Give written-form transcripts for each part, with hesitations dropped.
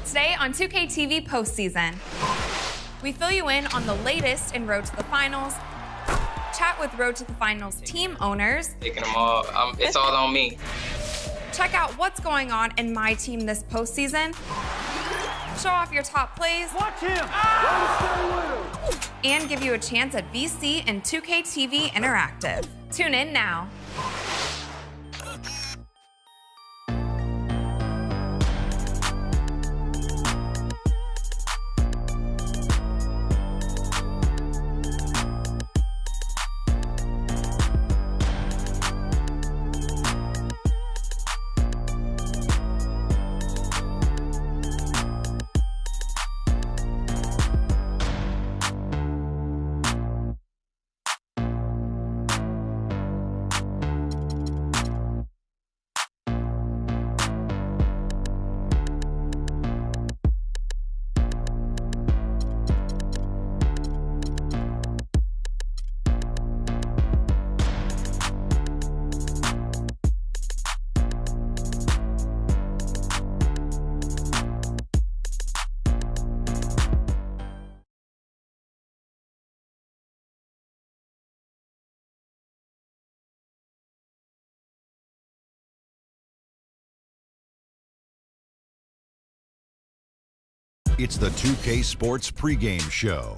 Today on 2K TV postseason, we fill you in on the latest in Road to the Finals, chat with Road to the Finals team owners. Taking them all, it's all on me. Check out what's going on in my team this postseason. Show off your top plays. Watch him! And give you a chance at VC and 2K TV Interactive. Tune in now. It's the 2K Sports pregame show.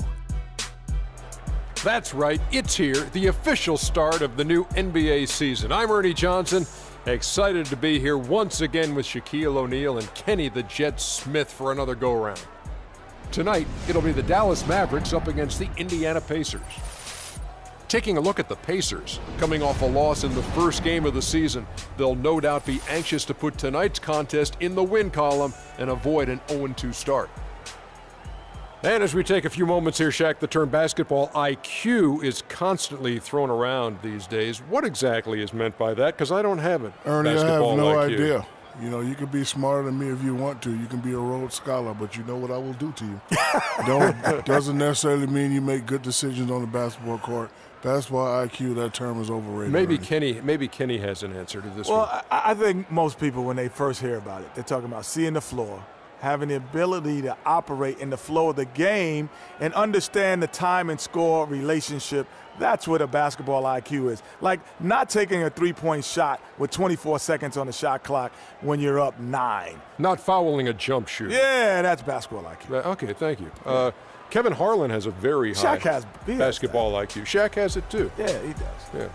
That's right, it's here, the official start of the new NBA season. I'm Ernie Johnson, excited to be here once again with Shaquille O'Neal and Kenny the Jet Smith for another go-around. Tonight, it'll be the Dallas Mavericks up against the Indiana Pacers. Taking a look at the Pacers, coming off a loss in the first game of the season, they'll no doubt be anxious to put tonight's contest in the win column and avoid an 0-2 start. And as we take a few moments here, Shaq, the term basketball IQ is constantly thrown around these days. What exactly is meant by that? Because I don't have it. Ernie, I have basketball no IQ. idea. You know, you can be smarter than me if you want to. You can be a Rhodes Scholar, but you know what I will do to you. Doesn't necessarily mean you make good decisions on the basketball court. That's why IQ, that term is overrated. Maybe Kenny has an answer to this one. Well, I think most people, when they first hear about it, they're talking about seeing the floor, having the ability to operate in the flow of the game and understand the time and score relationship. That's what a basketball IQ is. Like not taking a three-point shot with 24 seconds on the shot clock when you're up 9. Not fouling a jump shoot. Yeah, that's basketball IQ. Okay, thank you. Kevin Harlan has a very high basketball IQ. Shaq has it too. Yeah, he does. Yeah.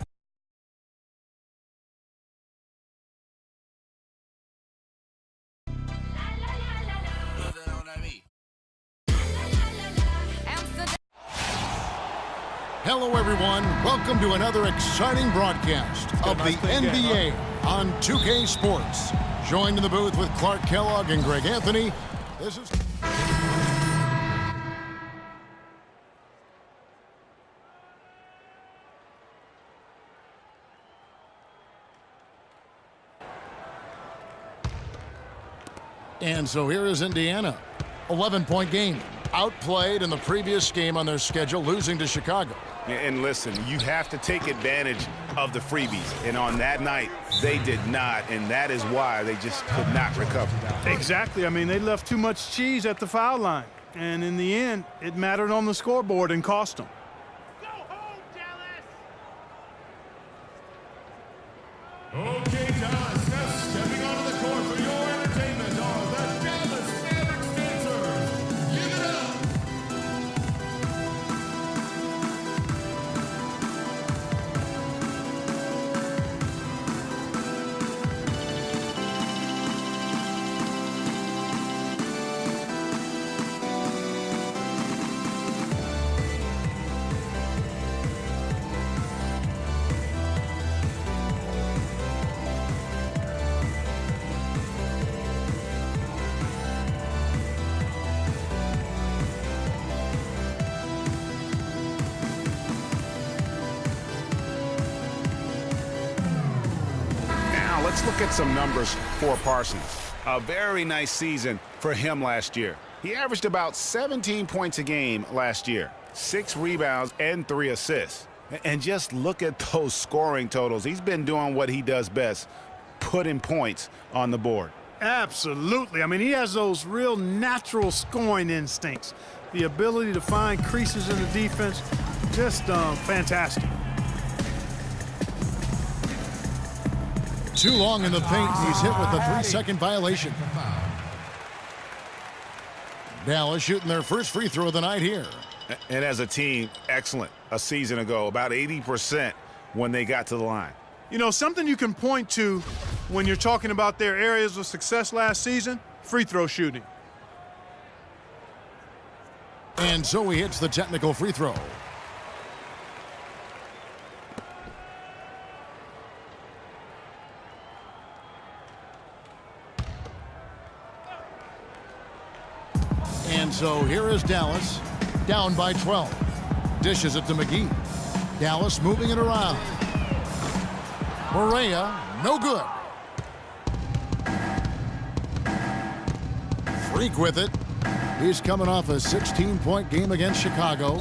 Hello, everyone. Welcome to another exciting broadcast of the NBA on 2K Sports. Joined in the booth with Clark Kellogg and Greg Anthony. This is... And so here is Indiana. 11-point game. Outplayed in the previous game on their schedule, losing to Chicago. And listen, you have to take advantage of the freebies. And on that night, they did not, and that is why they just could not recover. Exactly. I mean, they left too much cheese at the foul line. And in the end, it mattered on the scoreboard and cost them. Go home, Dallas! Okay, Dallas, now stepping onto the court for your entertainment are the Dallas Mavericks dancers. Give it up! Let's look at some numbers for Parsons. A very nice season for him last year. He averaged about 17 points a game last year, 6 rebounds and 3 assists. And just look at those scoring totals. He's been doing what he does best, putting points on the board. Absolutely. I mean, he has those real natural scoring instincts. The ability to find creases in the defense, just fantastic. Too long in the paint. He's hit with a 3-second violation. Dallas shooting their first free throw of the night here. And as a team, excellent. A season ago, about 80% when they got to the line. You know, something you can point to when you're talking about their areas of success last season, free throw shooting. And so he hits the technical free throw. And so here is Dallas, down by 12. Dishes it to McGee. Dallas moving it around. Correa, no good. Freak with it. He's coming off a 16-point game against Chicago.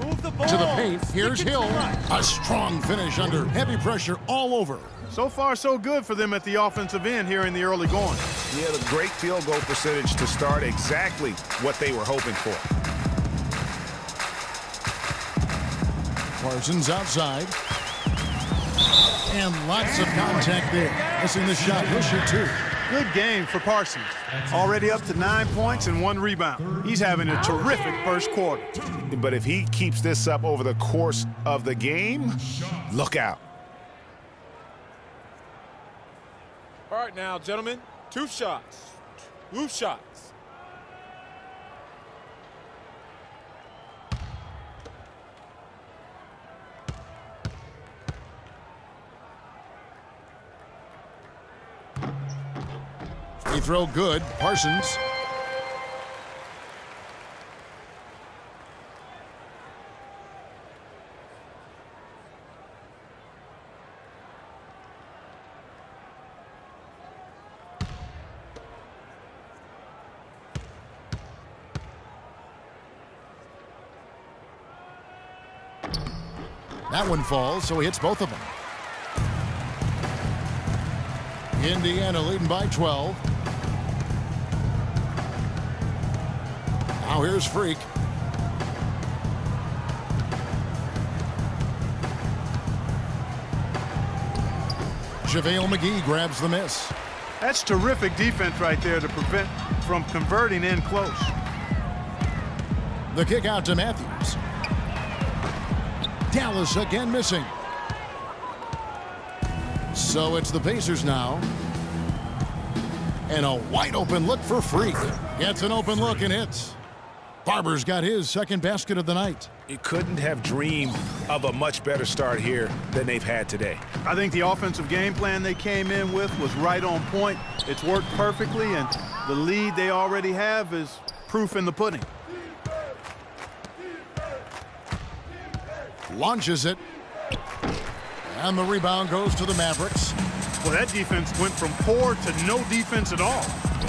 Move the ball. To the paint. Here's Hill. A strong finish under heavy pressure all over. So far, so good for them at the offensive end here in the early going. He had a great field goal percentage to start, exactly what they were hoping for. Parsons outside. And lots of contact there. Missing the shot. He'll shoot 2. Good game for Parsons. Already up to 9 points and 1 rebound. He's having a terrific first quarter. But if he keeps this up over the course of the game, look out. All right now, gentlemen, 2 shots. 2 shots. Free throw good. Parsons. That one falls, so he hits both of them. Indiana leading by 12. Now here's Freak. JaVale McGee grabs the miss. That's terrific defense right there to prevent from converting in close. The kick out to Matthews. Dallas again missing. So it's the Pacers now. And a wide open look for Freak. Gets an open look and hits. Barber's got his second basket of the night. You couldn't have dreamed of a much better start here than they've had today. I think the offensive game plan they came in with was right on point. It's worked perfectly, and the lead they already have is proof in the pudding. Launches it. And the rebound goes to the Mavericks. Well, that defense went from poor to no defense at all.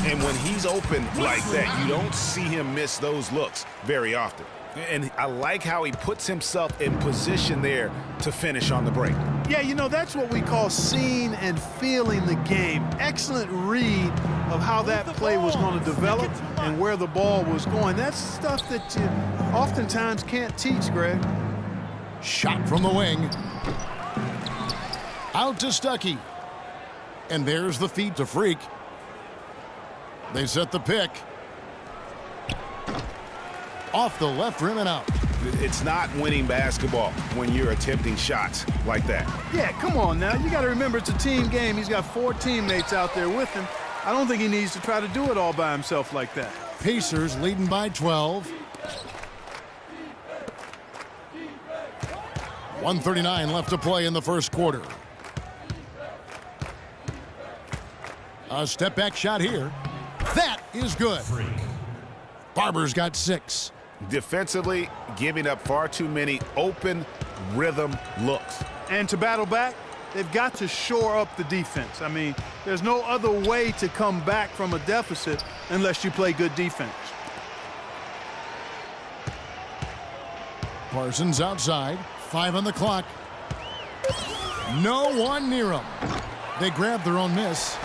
And when he's open like that, you don't see him miss those looks very often. And I like how he puts himself in position there to finish on the break. Yeah, you know, that's what we call seeing and feeling the game. Excellent read of how that play was going to develop and where the ball was going. That's stuff that you oftentimes can't teach, Greg. Shot from the wing. Out to Stuckey. And there's the feed to Freak. They set the pick. Off the left rim and out. It's not winning basketball when you're attempting shots like that. Yeah, come on now. You got to remember it's a team game. He's got 4 teammates out there with him. I don't think he needs to try to do it all by himself like that. Pacers leading by 12. 1:39 left to play in the first quarter. A step back shot here. That is good. Barber's got 6. Defensively, giving up far too many open rhythm looks. And to battle back, they've got to shore up the defense. I mean, there's no other way to come back from a deficit unless you play good defense. Parsons outside. 5 on the clock. No one near him. They grab their own miss.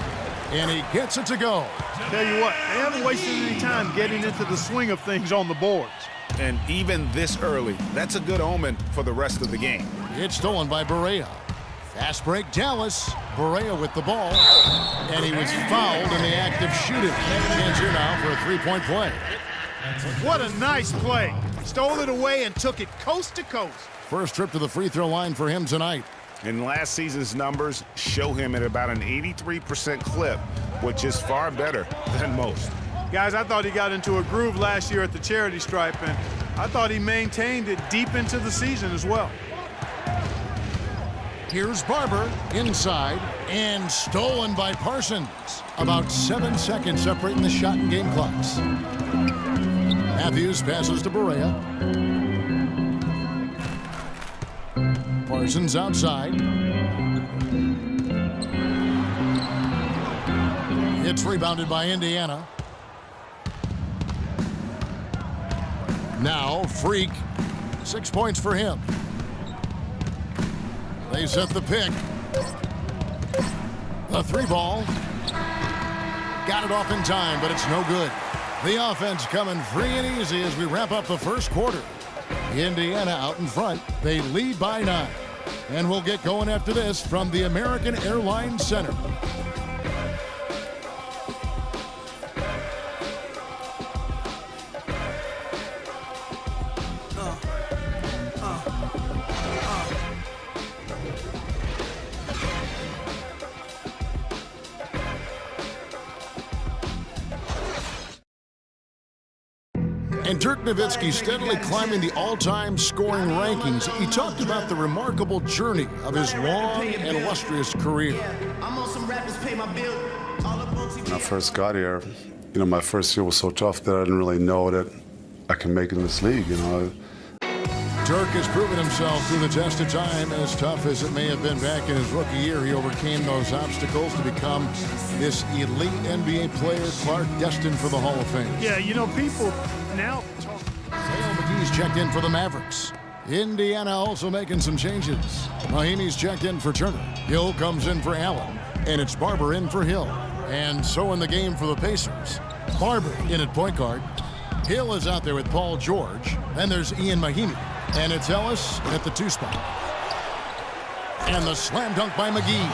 And he gets it to go. Tell you what, they haven't wasted any time getting into the swing of things on the boards. And even this early, that's a good omen for the rest of the game. It's stolen by Barea. Fast break Dallas. Barea with the ball. And he was fouled in the act of shooting. Chance here now for a three-point play. What a nice play. Stole it away and took it coast to coast. First trip to the free throw line for him tonight. And last season's numbers show him at about an 83% clip, which is far better than most. Guys, I thought he got into a groove last year at the charity stripe, and I thought he maintained it deep into the season as well. Here's Barber inside and stolen by Parsons. About 7 seconds separating the shot and game clocks. Matthews passes to Barea. Parsons outside. It's rebounded by Indiana. Now Freak. 6 points for him. They set the pick. The three ball. Got it off in time, but it's no good. The offense coming free and easy as we wrap up the first quarter. Indiana out in front. They lead by 9. And we'll get going after this from the American Airlines Center. And Dirk Nowitzki steadily climbing the all-time scoring rankings. He talked about the remarkable journey of his long and illustrious career. When I first got here, my first year was so tough that I didn't really know that I can make it in this league, Dirk has proven himself through the test of time. As tough as it may have been back in his rookie year, he overcame those obstacles to become this elite NBA player, Clark, destined for the Hall of Fame. Yeah, people now talk. Dale McGee's checked in for the Mavericks. Indiana also making some changes. Mahimi's checked in for Turner. Hill comes in for Allen. And it's Barber in for Hill. And so in the game for the Pacers. Barber in at point guard. Hill is out there with Paul George. Then there's Ian Mahimi. And it's Ellis at the 2 spot. And the slam dunk by McGee.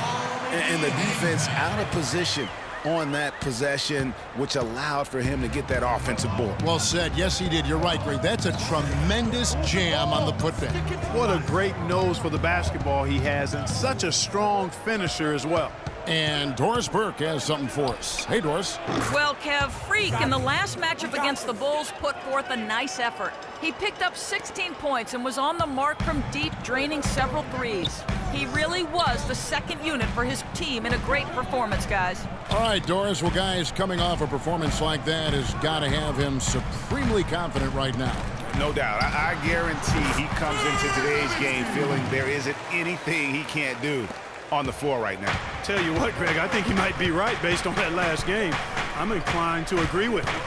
And the defense out of position on that possession, which allowed for him to get that offensive board. Well said. Yes, he did. You're right, Greg. That's a tremendous jam on the putback. What a great nose for the basketball he has, and such a strong finisher as well. And Doris Burke has something for us. Hey, Doris. Well, Kev, Freak in the last matchup against the Bulls put forth a nice effort. He picked up 16 points and was on the mark from deep, draining several threes. He really was the second unit for his team in a great performance, guys. All right, Doris. Well, guys, coming off a performance like that has got to have him supremely confident right now. No doubt. I guarantee he comes into today's game feeling there isn't anything he can't do on the floor right now. Tell you what, Greg, I think he might be right based on that last game. I'm inclined to agree with him.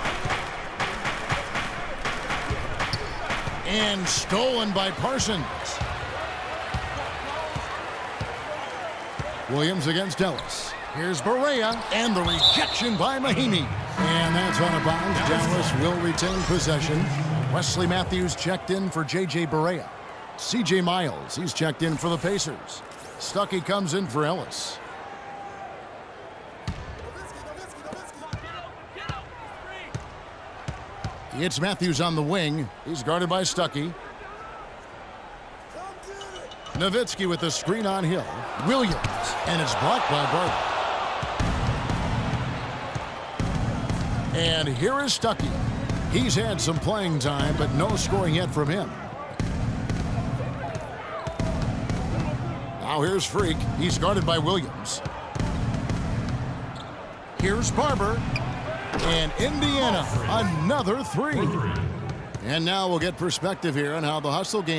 And stolen by Parsons. Williams against Ellis. Here's Barea, and the rejection by Mahimi. And that's on a bounce. Dallas will retain possession. Wesley Matthews checked in for J.J. Barea. C.J. Miles, he's checked in for the Pacers. Stuckey comes in for Ellis. It's Matthews on the wing. He's guarded by Stuckey. Nowitzki with the screen on Hill. Williams, and it's blocked by Barber. And here is Stuckey. He's had some playing time, but no scoring yet from him. Now here's Freak. He's guarded by Williams. Here's Barber. And Indiana, another three. And now we'll get perspective here on how the hustle game